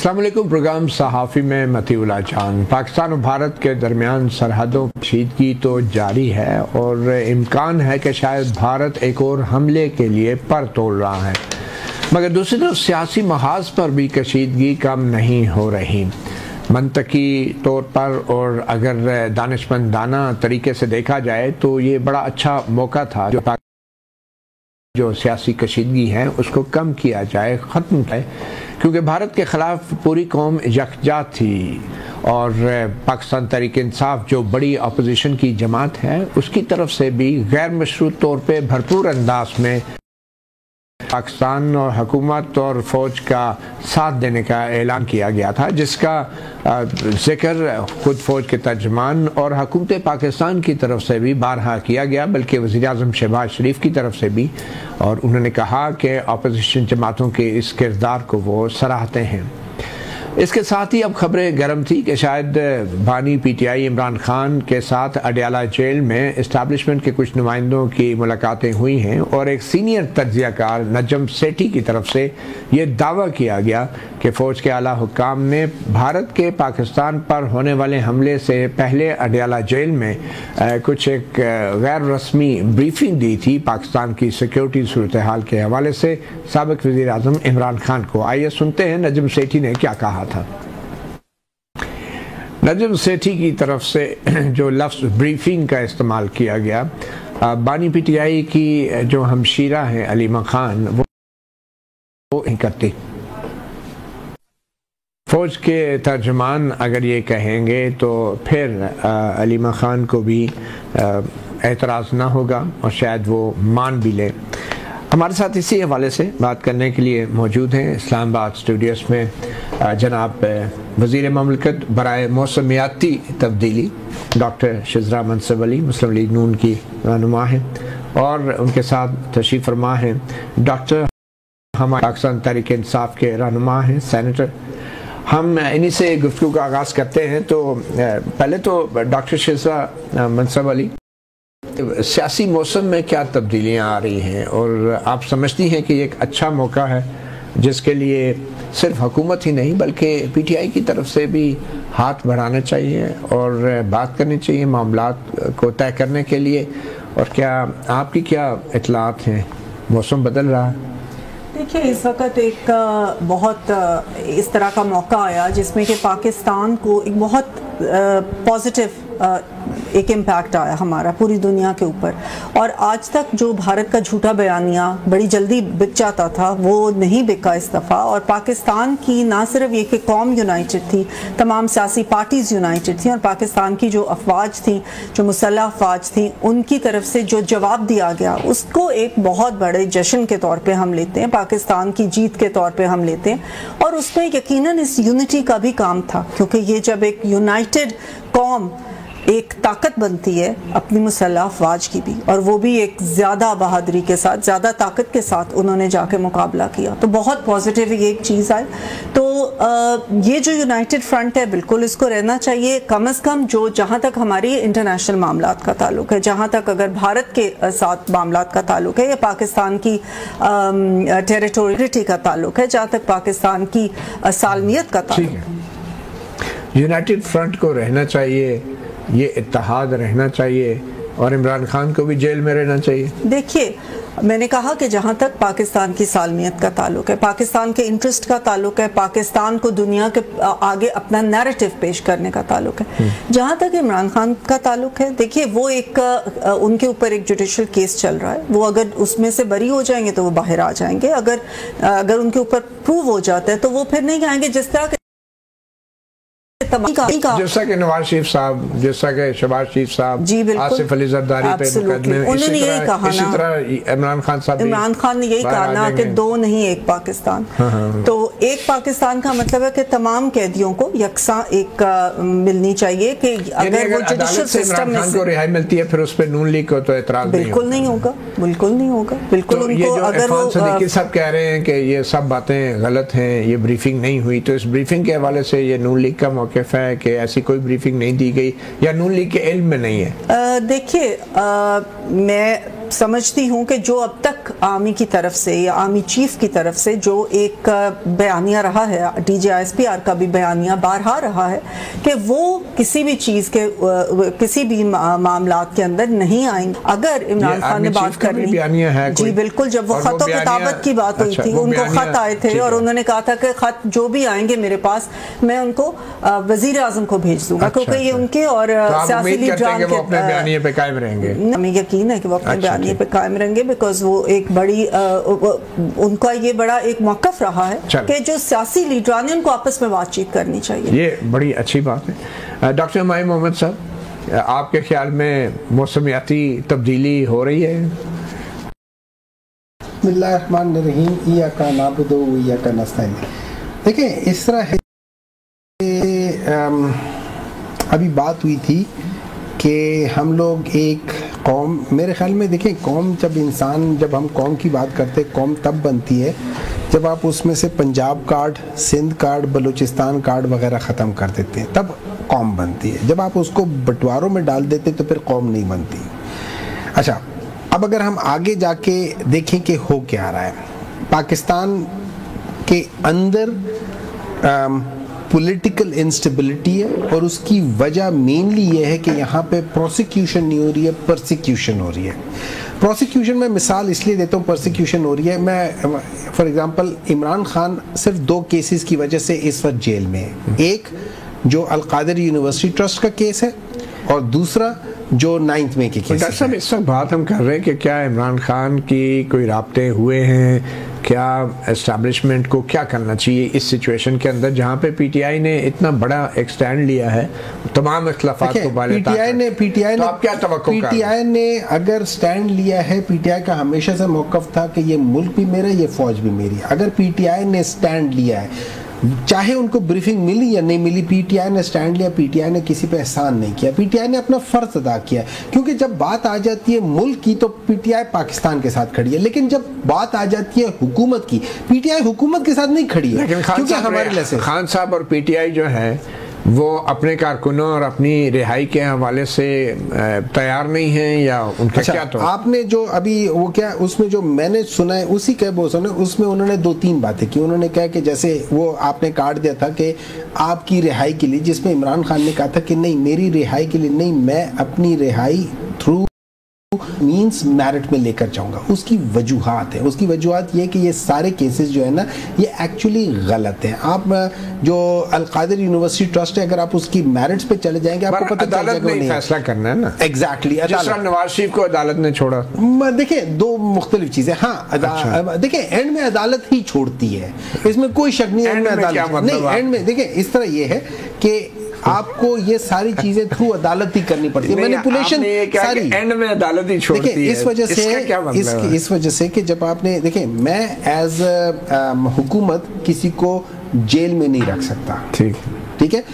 अस्सलाम वालेकुम। प्रोग्राम सहाफ़ी में मतीउल्लाह जान। पाकिस्तान और भारत के दरमियान सरहदों की कशीदगी तो जारी है और इम्कान है कि शायद भारत एक और हमले के लिए पर तोड़ रहा है, मगर दूसरी तरफ सियासी महाज पर भी कशीदगी कम नहीं हो रही। मंतकी तौर पर और अगर दानिशमंदाना तरीके से देखा जाए तो ये बड़ा अच्छा मौका था जो सियासी कशीदगी है उसको कम किया जाए, ख़त्म किया, क्योंकि भारत के ख़िलाफ़ पूरी कौम यकजा थी और पाकिस्तान तहरीक इंसाफ जो बड़ी अपोजिशन की जमात है उसकी तरफ से भी गैर मशरूत तौर पे भरपूर अंदाज में पाकिस्तान और हुकूमत और फ़ौज का साथ देने का ऐलान किया गया था, जिसका जिक्र खुद फ़ौज के तर्जमान और हुकूमत पाकिस्तान की तरफ से भी बारहा किया गया, बल्कि वज़ीर-ए-आज़म शहबाज शरीफ की तरफ से भी। और उन्होंने कहा कि अपोजिशन जमातों के इस किरदार को वो सराहते हैं। इसके साथ ही अब खबरें गर्म थी कि शायद बानी PTI इमरान खान के साथ अडयाला जेल में इस्टेब्लिशमेंट के कुछ नुमाइंदों की मुलाकातें हुई हैं और एक सीनियर तज्ज़ियाकार नजम सेठी की तरफ से ये दावा किया गया कि फ़ौज के आला हुक्काम ने भारत के पाकिस्तान पर होने वाले हमले से पहले अडयाला जेल में कुछ एक गैर रस्मी ब्रीफिंग दी थी पाकिस्तान की सिक्योरिटी सूरत हाल के हवाले से साबिक़ वज़ीर-ए-आज़म इमरान खान को। आइए सुनते हैं नजम सेठी ने क्या कहा था। नजम सेठी की तरफ से जो लफ्ज़ ब्रीफिंग का इस्तेमाल किया गया, बानी PTI की जो हमशीरा हैं अलीमा खान वो नहीं करती। फ़ौज के तर्जमान अगर ये कहेंगे तो फिर अलीमा खान को भी एतराज़ ना होगा और शायद वो मान भी ले। हमारे साथ इसी हवाले से बात करने के लिए मौजूद हैं इस्लामाबाद स्टूडियोज़ में जनाब वज़ीर ममलकत बराए मौसमियाती तब्दीली डॉक्टर शिज़रा मनसब अली, मुस्लिम लीग नून की रहनुमा हैं, और उनके साथ तशरीफ़ फरमा हैं डॉक्टर हमारे पाकिस्तान तहरीक इंसाफ के रहनुमा हैं सेनेटर। हम इन्हीं से गुफ्तगू का आगाज़ करते हैं। तो पहले तो डॉक्टर शिज़रा मनसब अली, सियासी मौसम में क्या तब्दीलियां आ रही हैं और आप समझती हैं कि एक अच्छा मौका है जिसके लिए सिर्फ हुकूमत ही नहीं बल्कि PTI की तरफ से भी हाथ बढ़ाना चाहिए और बात करनी चाहिए मामलात को तय करने के लिए? और क्या आपकी क्या इत्तलात हैं? मौसम बदल रहा है। देखिए, इस वक्त एक बहुत इस तरह का मौका आया जिसमें कि पाकिस्तान को एक बहुत पॉजिटिव एक इम्पैक्ट आया हमारा पूरी दुनिया के ऊपर। और आज तक जो भारत का झूठा बयानिया बड़ी जल्दी बिक जाता था वो नहीं बिका इस दफ़ा। और पाकिस्तान की ना सिर्फ ये कि कौम यूनाइटेड थी, तमाम सियासी पार्टीज़ यूनाइटेड थी, और पाकिस्तान की जो अफवाज थी, जो मुसल्लह अफवाज थी, उनकी तरफ से जो जवाब दिया गया उसको एक बहुत बड़े जश्न के तौर पर हम लेते हैं, पाकिस्तान की जीत के तौर पर हम लेते हैं। और उसमें यकीनन इस यूनिटी का भी काम था, क्योंकि ये जब एक यूनाइटेड कौम एक ताकत बनती है अपनी मुसल्लह अफवाज की भी, और वो भी एक ज़्यादा बहादुरी के साथ, ज़्यादा ताकत के साथ उन्होंने जाके मुकाबला किया, तो बहुत पॉजिटिव ये एक चीज़ आई। तो ये जो यूनाइटेड फ्रंट है बिल्कुल इसको रहना चाहिए। कम अज़ कम जो जहाँ तक हमारी इंटरनेशनल मामलात का ताल्लुक है, जहाँ तक अगर भारत के साथ मामलात का ताल्लुक है या पाकिस्तान की टेरिटोरियलिटी का ताल्लुक है, जहाँ तक पाकिस्तान की सालमियत का ताल्लुक है, यूनाइटेड फ्रंट को रहना चाहिए, ये इत्तेहाद रहना चाहिए, और इमरान खान को भी जेल में रहना चाहिए। देखिए, मैंने कहा कि जहाँ तक पाकिस्तान की सालमियत का ताल्लुक है, पाकिस्तान के इंटरेस्ट का ताल्लुक है, पाकिस्तान को दुनिया के आगे अपना नैरेटिव पेश करने का ताल्लुक है। जहाँ तक इमरान खान का ताल्लुक है, देखिए वो एक उनके ऊपर एक जुडिशल केस चल रहा है, वो अगर उसमें से बरी हो जाएंगे तो वो बाहर आ जाएंगे, अगर उनके ऊपर प्रूव हो जाता है तो वो फिर नहीं आएंगे। जिस तरह जैसा कि नवाज शरीफ साहब, जैसा कि शहबाज शरीफ साहब, आसिफ अली जरदारी पे मुकदमे, उन्होंने यही कहा इसी तरह इमरान खान साहब, इमरान खान ने यही कहा ना कि दो नहीं एक पाकिस्तान। तो एक पाकिस्तान का मतलब है कि तमाम कैदियों को यकसा एक मिलनी चाहिए कि अगर वो जुडिशल सिस्टम में को रिहाई मिलती है फिर उस पर नून लीग को तो एतराज बिल्कुल नहीं होगा, बिल्कुल नहीं होगा, बिल्कुल उनको अगर वो सदीकी साहब कह रहे हैं कि ये सब बातें गलत हैं, ये ब्रीफिंग नहीं हुई, तो इस ब्रीफिंग के हवाले से ये नून लीग का मौक़िफ़ है कि ऐसी कोई ब्रीफिंग नहीं दी गई या नून लीग के इल्म में नहीं है? देखिए, मैं समझती हूँ कि जो अब तक आर्मी की तरफ से या आर्मी चीफ की तरफ से जो एक बयानिया रहा है, DGISPR का भी बयानिया बारहा रहा है कि वो किसी भी चीज़ के किसी भी मामलात के अंदर नहीं आएंगे। अगर इमरान खान ने बात करनी है, जी बिल्कुल, जब वो खत किताबत की बात हुई थी, उनको खत आए थे और उन्होंने कहा था कि खत जो भी आएंगे मेरे पास मैं उनको वजीर आजम को भेज दूंगा, क्योंकि ये उनके और सियासी लीडरान के अपने बयानिए पे कायम रहेंगे। हमें यकीन है कि वो अपने बयानिए पे कायम रहेंगे, बिकॉज वो एक बड़ी उनका ये बड़ा एक मौक़िफ़ रहा है कि जो सियासी लीडरान है उनको आपस में बातचीत करनी चाहिए। ये बड़ी अच्छी बात है। डॉक्टर हुमायूं मोहम्मद साहब, आपके ख्याल में मौसमियाती तब्दीली हो रही है? बिस्मिल्लाहिर्रहमानिर्रहीम, इय्याका नअबुदु व इय्याका नस्तईन। देखिए, इस तरह है अभी बात हुई थी कि हम लोग एक कौम, मेरे ख्याल में देखिए कौम जब हम कौम की बात करते हैं, कौम तब बनती है जब आप उसमें से Punjab card, Sindh card, Balochistan card वगैरह ख़त्म कर देते हैं, तब कौम बनती है। जब आप उसको बंटवारों में डाल देते तो फिर कौम नहीं बनती। अच्छा, अब अगर हम आगे जाके देखें कि हो क्या रहा है पाकिस्तान के अंदर, पॉलिटिकल इंस्टेबिलिटी है और उसकी वजह मेनली ये है कि यहाँ पे प्रोसिक्यूशन नहीं हो रही है, परसिक्यूशन हो रही है। प्रोसिक्यूशन में मिसाल इसलिए देता हूँ, परसिक्यूशन हो रही है, मैं फॉर एग्जांपल इमरान खान सिर्फ 2 केसेस की वजह से इस वक्त जेल में है। एक जो अल-कादिर यूनिवर्सिटी ट्रस्ट का केस है और दूसरा जो 9 मई के केस। डॉक्टर साहब, इस वक्त बात हम कर रहे हैं कि क्या इमरान खान की कोई राब्ते हुए हैं, क्या एस्टैब्लिशमेंट को क्या करना चाहिए इस सिचुएशन के अंदर जहाँ पे पीटीआई ने इतना बड़ा एक स्टैंड लिया है, तमाम इख्तिलाफात को पीटीआई ने अगर स्टैंड लिया है, पीटीआई का हमेशा से मौक़िफ़ था कि ये मुल्क भी मेरा, ये फौज भी मेरी। अगर पीटीआई ने स्टैंड लिया है, चाहे उनको ब्रीफिंग मिली या नहीं मिली, पीटीआई ने स्टैंड लिया, पीटीआई ने किसी पे एहसान नहीं किया, पीटीआई ने अपना फर्ज अदा किया। क्योंकि जब बात आ जाती है मुल्क की तो पीटीआई पाकिस्तान के साथ खड़ी है, लेकिन जब बात आ जाती है हुकूमत की, पीटीआई हुकूमत के साथ नहीं खड़ी है। क्योंकि हमारे खान साहब और पीटीआई जो है वो अपने कारकुनों और अपनी रिहाई के हवाले से तैयार नहीं हैं, या उनका क्या? तो आपने जो अभी वो क्या उसमें जो मैंने सुना है उसी के बोसने उसमें उन्होंने 2-3 बातें की। उन्होंने कहा कि जैसे वो आपने कार्ड दिया था कि आपकी रिहाई के लिए, जिसमें इमरान खान ने कहा था कि नहीं मेरी रिहाई के लिए नहीं, मैं अपनी रिहाई थ्रू मींस मेरिट में लेकर जाऊंगा। उसकी वजूहात है, उसकी वजूहात ये कि ये सारे केसेस जो है ना ये एक्चुअली गलत हैं। आप जो अल-कादिर यूनिवर्सिटी ट्रस्ट है, अगर आप उसकी मेरिट्स पे चले जाएंगे आपको पता चल जाएगा नहीं फैसला करना है ना। एग्जैक्टली, नवाज शरीफ को अदालत ने छोड़ा। देखिए 2 मुख्तलिफ चीजें। हाँ, देखिए एंड में अदालत ही छोड़ती है, इसमें कोई शक नहीं है। एंड में अदालत नहीं, एंड में देखिए इस तरह ये है कि आपको ये सारी चीजें थ्रू अदालत ही करनी पड़ती है, मैनिपुलेशन सारी एंड में अदालत ही छोड़ती है। इस वजह से इस वजह से कि जब आपने देखिए, मैं एज हुकूमत किसी को जेल में नहीं रख सकता, ठीक है।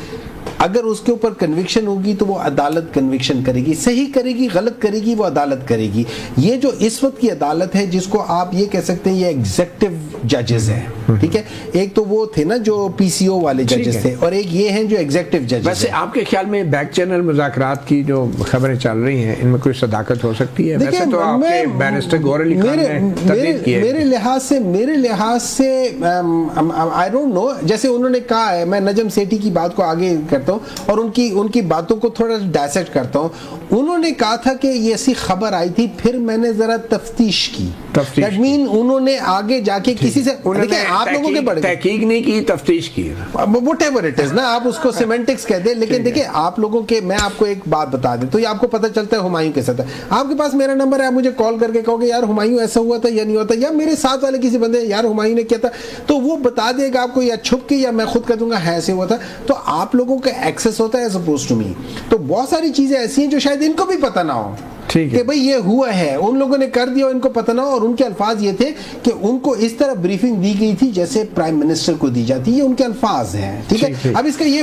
अगर उसके ऊपर कन्विक्शन होगी तो वो अदालत कन्विक्शन करेगी, सही करेगी गलत करेगी वो अदालत करेगी। ये जो इस वक्त की अदालत है जिसको आप ये कह सकते हैं ये एग्जीक्यूटिव जजेस हैं, ठीक है। एक तो वो थे ना जो पीसीओ वाले जजेस थे और एक ये हैं जो एग्जीक्यूटिव जजेस। वैसे आपके ख्याल में बैक चैनल मुज़ाकरात की जो खबरें चल रही हैं इनमें कोई सदाकत हो सकती है? वैसे तो आपके बैरिस्टर गौहर अली खान ने तरदीद की है। मेरे लिहाज से आई डोंट नो, जैसे उन्होंने कहा है, मैं नजम सेठी की बात को आगे करता हूं और उनकी बातों को थोड़ा डायसेक्ट करता हूं। उन्होंने कहा था कि ये ऐसी खबर आई थी, फिर मैंने जरा तफ्तीश की। दैट मीन उन्होंने आगे जाके किसी से आप लोगों के बड़े तहकीक नहीं की, तफ्तीश की, व्हाटएवर इट इज ना, आप उसको सिमेंटिक्स कह दे। लेकिन देखिए आप लोगों के, मैं आपको एक बात बता दूं तो ये आपको पता चलता है हुमायूं के साथ है। आपके पास मेरा नंबर है, आप मुझे कॉल करके कहोगे यार हुमायूं ऐसा हुआ था या नहीं हुआ था, या मेरे साथ वाले किसी बंदे यार हुमायूं ने किया था, तो वो बता देगा आपको, या छुप के या मैं खुद कह दूंगा है ऐसे हुआ था। तो आप लोगों का एक्सेस होता है एज अपोज्ड टू मी। तो बहुत सारी चीजें ऐसी हैं जो शायद इनको भी पता ना हो, ठीक है कि भाई ये हुआ है, उन लोगों ने कर दिया इनको पता ना हो। और उनके अल्फाज ये थे कि उनको इस तरह ब्रीफिंग दी गई थी जैसे प्राइम मिनिस्टर को दी जाती है, ये उनके अल्फाज हैं, ठीक है। अब इसका ये